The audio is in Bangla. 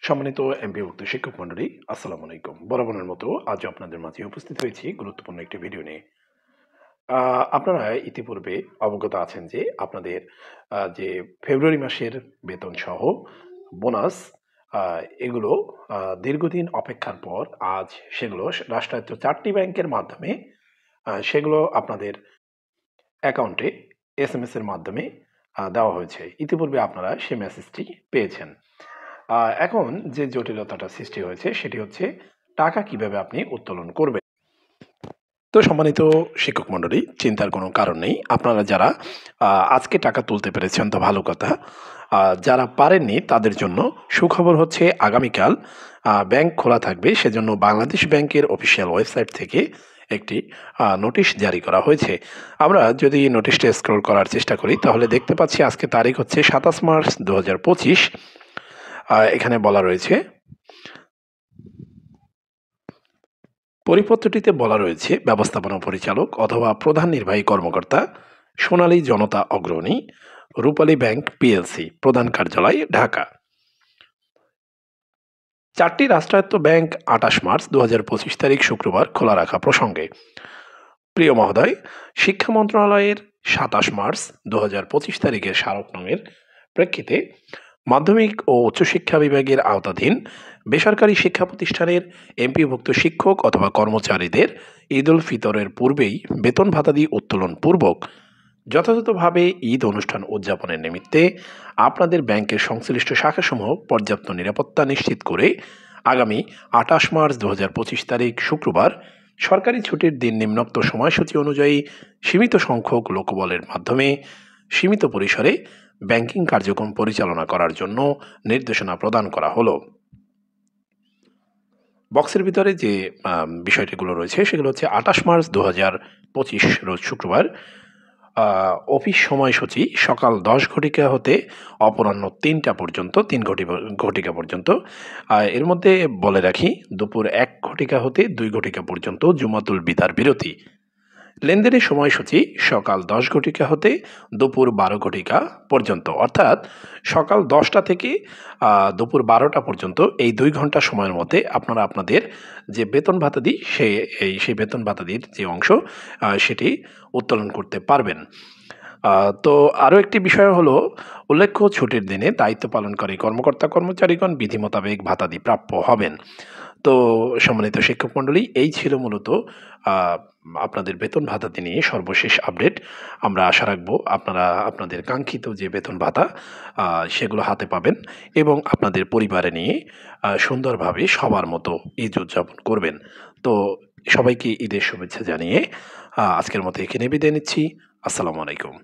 সম্মানিত এমপিভুক্ত শিক্ষক মন্ডলী, আসসালামু আলাইকুম। বরাবরের মতো আজ আপনাদের মাঝে উপস্থিত হয়েছি গুরুত্বপূর্ণ একটি ভিডিও নিয়ে। আপনারা ইতিপূর্বে অবগত আছেন যে আপনাদের যে ফেব্রুয়ারি মাসের বেতন সহ বোনাস আ এগুলো দীর্ঘদিন অপেক্ষার পর আজ সেগুলো রাষ্ট্রায়ত্ত ৪ টি ব্যাংকের মাধ্যমে সেগুলো আপনাদের অ্যাকাউন্টে এসএমএস এর মাধ্যমে দেওয়া হয়েছে। ইতিপূর্বে আপনারা সেই মেসেজটি পেয়েছেন। এখন যে জটিলতাটা সৃষ্টি হয়েছে সেটি হচ্ছে টাকা কিভাবে আপনি উত্তোলন করবেন। তো সম্মানিত শিক্ষক মণ্ডলী, চিন্তার কোনো কারণ নেই। আপনারা যারা আজকে টাকা তুলতে পেরেছেন তো ভালো কথা। যারা পারেননি তাদের জন্য সুখবর হচ্ছে আগামীকাল ব্যাংক খোলা থাকবে। সেজন্য বাংলাদেশ ব্যাংকের অফিসিয়াল ওয়েবসাইট থেকে একটি নোটিশ জারি করা হয়েছে। আমরা যদি নোটিশটা স্ক্রল করার চেষ্টা করি তাহলে দেখতে পাচ্ছি আজকে তারিখ হচ্ছে ২৭ মার্চ ২০২৫। এখানে বলা রয়েছে, পরিপত্রটিতে বলা রয়েছে ব্যবস্থাপনা পরিচালক অথবা প্রধান নির্বাহী কর্মকর্তা, সোনালী জনতা অগ্রণী, রূপালী ব্যাংক পিএলসি, প্রধান কার্যালয় ঢাকা। ৪টি রাষ্ট্রায়ত্ত ব্যাংক ২৮ মার্চ ২০২৫ তারিখ শুক্রবার খোলা রাখা প্রসঙ্গে প্রিয় মহোদয়, শিক্ষা মন্ত্রণালয়ের ২৭ মার্চ ২০২৫ তারিখের স্মারক নঙের প্রেক্ষিতে মাধ্যমিক ও উচ্চশিক্ষা বিভাগের আওতাধীন বেসরকারি শিক্ষা প্রতিষ্ঠানের এমপিভুক্ত শিক্ষক অথবা কর্মচারীদের ঈদ উল ফিতরের পূর্বেই বেতন ভাতাদি উত্তোলন পূর্বক যথাযথভাবে ঈদ অনুষ্ঠান উদযাপনের নিমিত্তে আপনাদের ব্যাংকের সংশ্লিষ্ট শাখাসমূহ পর্যাপ্ত নিরাপত্তা নিশ্চিত করে আগামী ২৮ মার্চ ২০২৫ তারিখ শুক্রবার সরকারি ছুটির দিন নিম্নোক্ত সময়সূচি অনুযায়ী সীমিত সংখ্যক লোকবলের মাধ্যমে সীমিত পরিসরে ব্যাংকিং কার্যক্রম পরিচালনা করার জন্য নির্দেশনা প্রদান করা হলো। বক্সের ভিতরে যে বিষয়টিগুলো রয়েছে সেগুলো হচ্ছে ২৮ মার্চ ২০২৫ রোজ শুক্রবার অফিস সময়সূচি সকাল ১০ ঘটিকা হতে অপরাহ্ন ৩টা পর্যন্ত, ৩ ঘটিকা পর্যন্ত। এর মধ্যে বলে রাখি, দুপুর ১ ঘটিকা হতে ২ ঘটিকা পর্যন্ত জুমাতুল বিদার বিরতি। লেনদেনের সময়সূচি সকাল ১০ ঘটিকা হতে দুপুর ১২ ঘটিকা পর্যন্ত, অর্থাৎ সকাল ১০টা থেকে দুপুর ১২টা পর্যন্ত এই ২ ঘন্টা সময়ের মধ্যে আপনারা আপনাদের যে বেতন ভাতাদি সেই বেতন ভাতাদির যে অংশ সেটি উত্তোলন করতে পারবেন। তো আরও একটি বিষয় হলো, উল্লেখ্য ছুটির দিনে দায়িত্ব পালনকারী কর্মকর্তা কর্মচারীগণ বিধি মোতাবেক ভাতাদি প্রাপ্য হবেন। তো সম্মানিত শিক্ষক মণ্ডলী, এই ছিল মূলত আপনাদের বেতন ভাতাদি নিয়ে সর্বশেষ আপডেট। আমরা আশা রাখবো আপনারা আপনাদের কাঙ্ক্ষিত যে বেতন ভাতা সেগুলো হাতে পাবেন এবং আপনাদের পরিবারে নিয়ে সুন্দরভাবে সবার মতো ঈদ উদযাপন করবেন। তো সবাইকে ঈদের শুভেচ্ছা জানিয়ে আজকের মতো এখানে বিদায় নিচ্ছি। আসসালামু আলাইকুম।